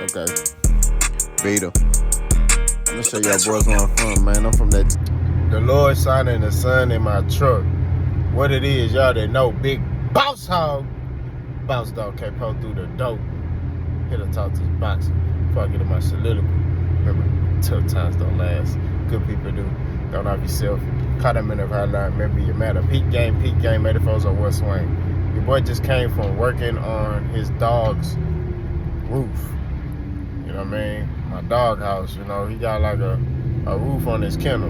Okay. Vita. I'm gonna show y'all boys where I'm from, man. I'm from that. The Lord signing the sun in my truck. What it is, y'all that know, big boss hog. Bounce dog can't pull through the dope. Here to talk to this boxer before I get to my soliloquy. Remember, tough times don't last. Good people do. Don't have yourself. Caught them in the hotline. Remember your matter. Peak game, 84s on West Wayne. Your boy just came from working on his dog's roof. You know what I mean? My dog house, you know, he got like a roof on his kennel.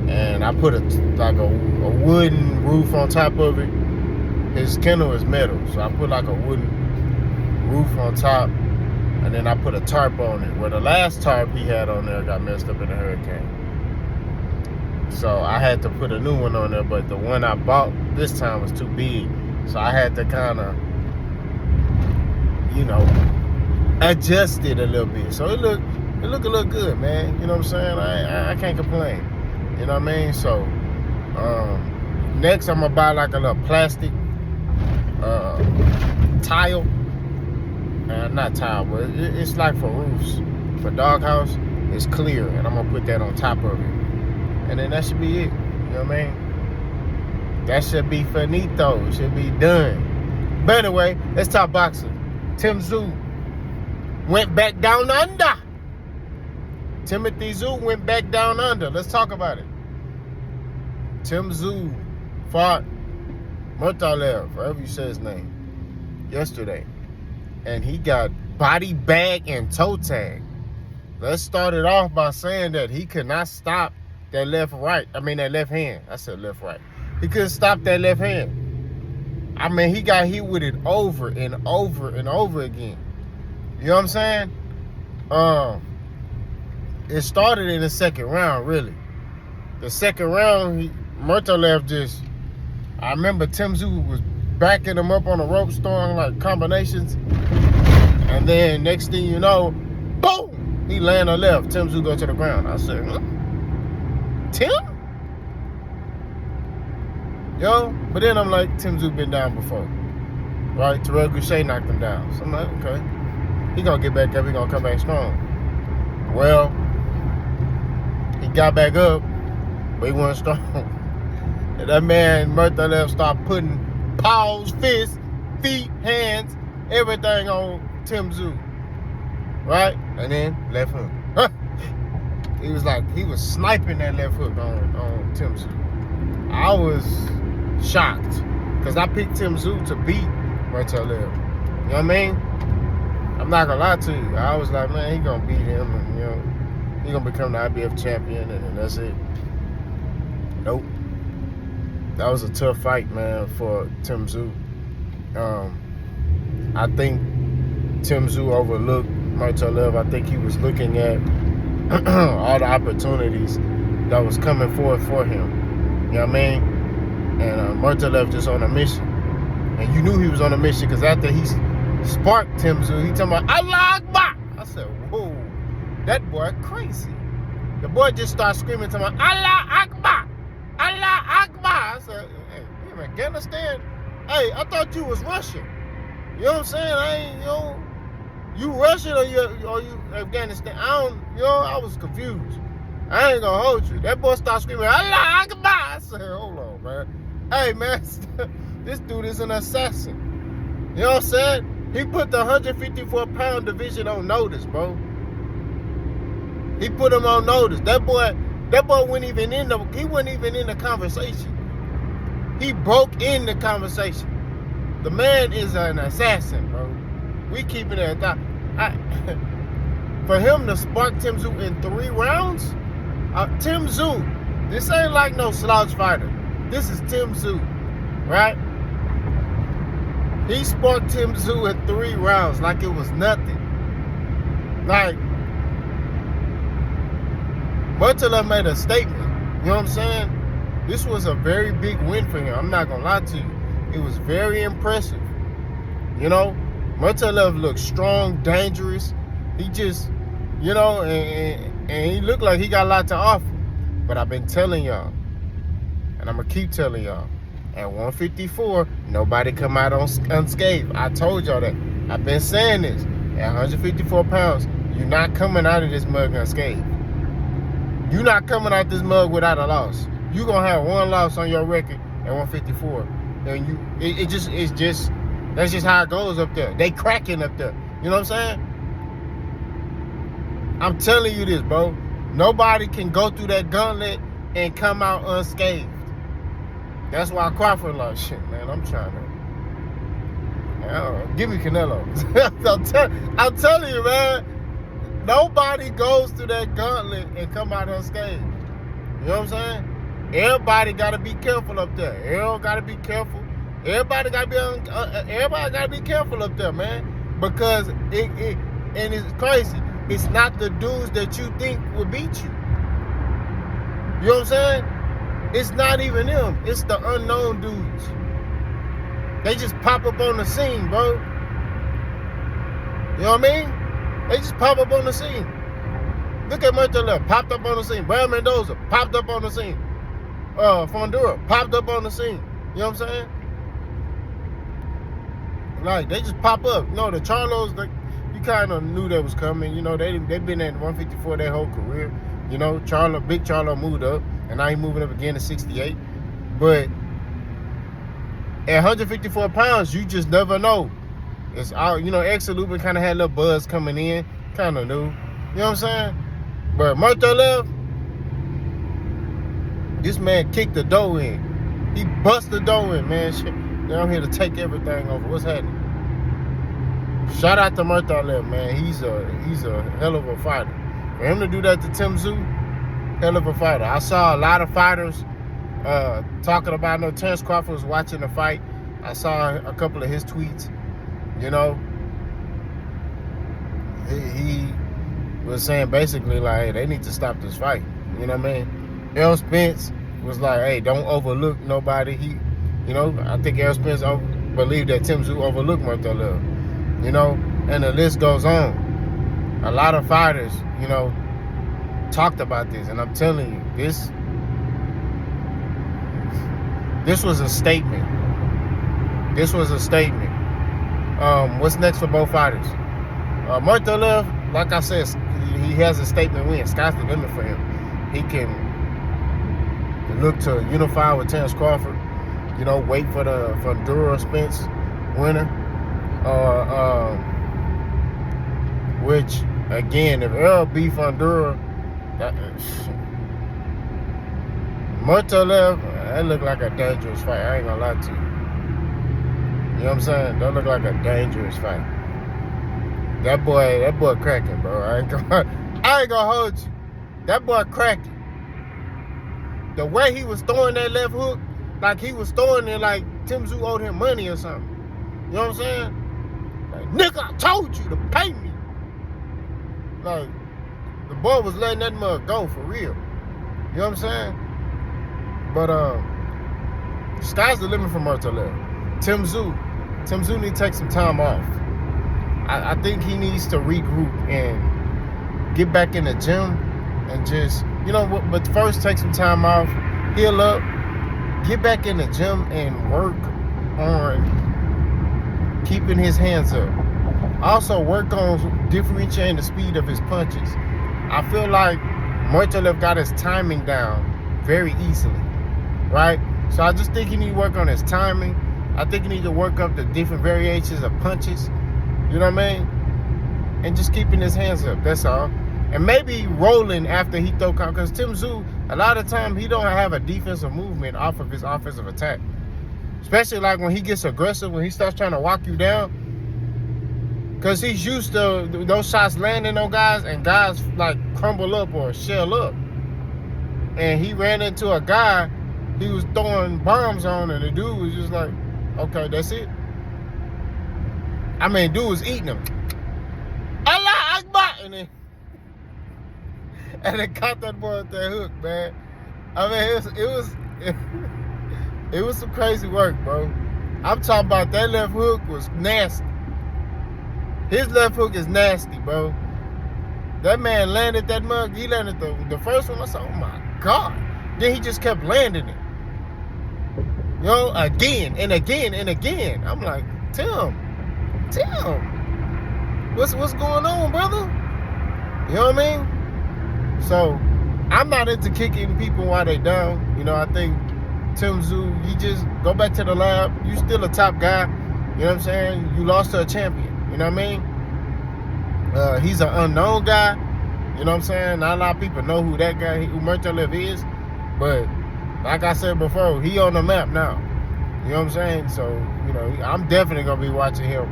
And I put a wooden roof on top of it. His kennel is metal, so I put like a wooden roof on top, and then I put a tarp on it. Where the last tarp he had on there got messed up in the hurricane. So I had to put a new one on there, but the one I bought this time was too big. So I had to kind of, adjust it a little bit. So it look a little good, man. You know what I'm saying? I can't complain. You know what I mean? So next I'm gonna buy like a little plastic tile. Not tile, but it's like for roofs. For doghouse, it's clear, and I'm gonna put that on top of it. And then that should be it. You know what I mean? That should be finito. It should be done. But anyway, let's talk boxing. Tim Tszyu went back down under. Tim Tszyu went back down under. Let's talk about it. Tim Tszyu fought Murtazaliev, however you say his name, yesterday. And he got body bag and toe tag. Let's start it off by saying that he could not stop that left hand. I said left right. He couldn't stop that left hand. I mean, he got hit with it over and over and over again. You know what I'm saying? It started in the second round, really. The second round, Murtazaliev I remember Tim Tszyu was backing him up on the ropes, throwing like combinations. And then next thing you know, boom! He land on left. Tim Tszyu go to the ground. I said, Tim? But then I'm like, Tim Tszyu been down before. Right? Terrell Goucher knocked him down. So I'm like, okay. He gonna get back up, he gonna come back strong. Well, he got back up, but he wasn't strong. And that man, Murtazaliev, started putting paws, fists, feet, hands, everything on Tim Tszyu. Right? And then left hook. He was sniping that left hook on Tim Tszyu. I was shocked because I picked Tim Tszyu to beat Murtazaliev. You know what I mean? I'm not gonna lie to you. I was like, man, he gonna beat him, and he gonna become the IBF champion, and then that's it. Nope. That was a tough fight, man, for Tim Tszyu. I think Tim Tszyu overlooked Murtazaliev. I think he was looking at all the opportunities that was coming forth for him. You know what I mean? And Murtazaliev just on a mission. And you knew he was on a mission because after he sparked Tim Tszyu, he talking about Allah Akbar. I said, whoa, that boy crazy. The boy just started screaming to me, Allah Akbar, Allah Akbar. I said, hey, you in Afghanistan? Hey, I thought you was Russian. You know what I'm saying? You Russian or you Afghanistan? I was confused. I ain't gonna hold you. That boy started screaming, Allah Akbar. I said, hold on, man. Hey, man, this dude is an assassin. You know what I'm saying? He put the 154-pound division on notice, bro. He put him on notice. That boy wasn't even in the conversation. He broke in the conversation. The man is an assassin, bro. We keep it at that. For him to spark Tim Tszyu in 3 rounds, Tim Tszyu, this ain't like no slouch fighter. This is Tim Tszyu, right? He sparked Tim Tszyu in 3 rounds like it was nothing. Like, Murtazaliev made a statement. You know what I'm saying? This was a very big win for him. I'm not going to lie to you. It was very impressive. You know, Murtazaliev looked strong, dangerous. He just, and he looked like he got a lot to offer. But I've been telling y'all, and I'm going to keep telling y'all, at 154, nobody come out unscathed. I told y'all that. I've been saying this. At 154 pounds, you're not coming out of this mug unscathed. You're not coming out this mug without a loss. You're gonna have one loss on your record at 154, and it's just that's just how it goes up there. They cracking up there. You know what I'm saying? I'm telling you this, bro. Nobody can go through that gauntlet and come out unscathed. That's why Crawford like shit, man. I'm trying to. Give me Canelo. I'm telling you, man. Nobody goes through that gauntlet and come out unscathed. You know what I'm saying? Everybody got to be careful up there. Everybody got to be careful. Everybody got to be careful up there, man. Because and it's crazy. It's not the dudes that you think will beat you. You know what I'm saying? It's not even them. It's the unknown dudes. They just pop up on the scene, bro. You know what I mean? They just pop up on the scene. Look at Murtazaliev, popped up on the scene. Bakhram Murtazaliev popped up on the scene. Fondura popped up on the scene. You know what I'm saying? Like, they just pop up. No, the Charlos, you kind of knew that was coming. You know, they've been at 154 their whole career. You know, Big Charlo moved up, and now he's moving up again to 68. But at 154 pounds, you just never know. It's all, you know, Ex-Lubin kind of had a little buzz coming in, kind of new. You know what I'm saying? But Murtazaliev, this man kicked the dough in. He bust the dough in, man. Shit. I'm here to take everything over. What's happening? Shout out to Murtazaliev, man. He's a hell of a fighter. For him to do that to Tim Tszyu, hell of a fighter. I saw a lot of fighters talking about, I know Terrence Crawford was watching the fight. I saw a couple of his tweets. You know, he was saying basically like, hey, they need to stop this fight. You know what I mean? Errol Spence was like, hey, don't overlook nobody. You know, I think Errol Spence believed that Tim Tszyu overlooked Murtazaliev. You know, and the list goes on. A lot of fighters, you know, talked about this, and I'm telling you, this was a statement. This was a statement. What's next for both fighters? Murtazaliev, like I said, he has a statement win. Sky's the limit for him. He can look to unify with Terrence Crawford. You know, wait for the Fondura Spence winner. Which, again, if Errol beat Fondura, Murtazaliev, that look like a dangerous fight. I ain't gonna lie to you. You know what I'm saying? That look like a dangerous fight. That boy cracking, bro. I ain't gonna hold you. That boy cracking. The way he was throwing that left hook, like he was throwing it like Tim Tszyu owed him money or something. You know what I'm saying? Like, nigga, I told you to pay me. Like, the boy was letting that mug go for real. You know what I'm saying? But sky's the limit for Murtazaliev. Tim Tszyu need to take some time off. I think he needs to regroup and get back in the gym and just, you know, but first take some time off, heal up, get back in the gym and work on keeping his hands up. Also work on differentiating the speed of his punches. I feel like Murtazaliev got his timing down very easily, right? So I just think he need to work on his timing. I think he needs to work up the different variations of punches. You know what I mean? And just keeping his hands up, that's all. And maybe rolling after he throw count. Because Tim Tszyu, a lot of time, he don't have a defensive movement off of his offensive attack. Especially like when he gets aggressive, when he starts trying to walk you down. Because he's used to those shots landing on guys and guys like crumble up or shell up. And he ran into a guy he was throwing bombs on, and the dude was just like, okay, that's it. I mean, dude was eating him. Allah Akbar! And they caught that boy with that hook, man. I mean, it was some crazy work, bro. I'm talking about that left hook was nasty. His left hook is nasty, bro. That man landed that mug. He landed the first one. I said, oh my God. Then he just kept landing it. You know, again and again and again. I'm like, Tim. What's going on, brother? You know what I mean? So I'm not into kicking people while they down. You know, I think Tim Tszyu, you just go back to the lab. You still a top guy. You know what I'm saying? You lost to a champion. You know what I mean? He's an unknown guy. You know what I'm saying? Not a lot of people know who that guy, who Murtazaliev is. But like I said before, he on the map now. You know what I'm saying? So, you know, I'm definitely going to be watching him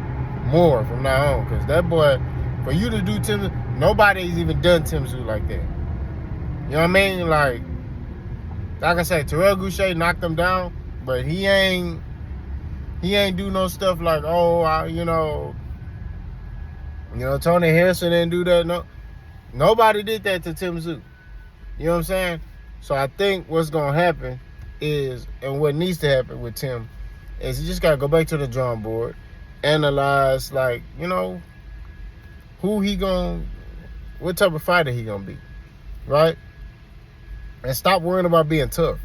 more from now on. Because that boy, for you to do Tim, nobody's even done Tim Tszyu like that. You know what I mean? Like I said, Terrell Goucher knocked him down, but he ain't do no stuff like, you know, Tony Harrison didn't do that. No, nobody did that to Tim Tszyu. You know what I'm saying? So I think what's gonna happen is, and what needs to happen with Tim, is he just gotta go back to the drawing board, analyze, like, you know, what type of fighter he gonna be, right? And stop worrying about being tough.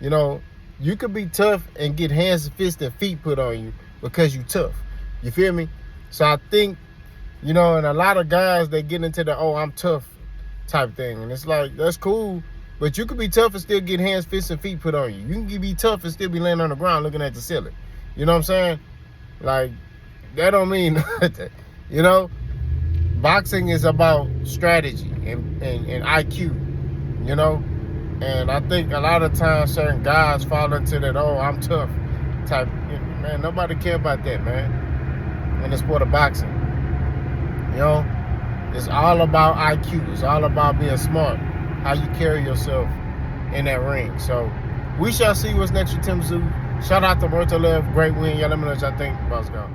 You know, you could be tough and get hands, fists, and feet put on you because you tough. You feel me? So I think, you know, and a lot of guys, they get into the, I'm tough type thing. And it's like, that's cool, but you could be tough and still get hands, fists, and feet put on you. You can be tough and still be laying on the ground looking at the ceiling. You know what I'm saying? Like, that don't mean nothing. You know? Boxing is about strategy and IQ, you know? And I think a lot of times certain guys fall into that, I'm tough type. Man, nobody care about that, man, in the sport of boxing. You know, it's all about IQ. It's all about being smart, how you carry yourself in that ring. So we shall see what's next with Tim Tszyu. Shout out to Murtazaliev. Great win. Y'all let me know what y'all think. Boss gone.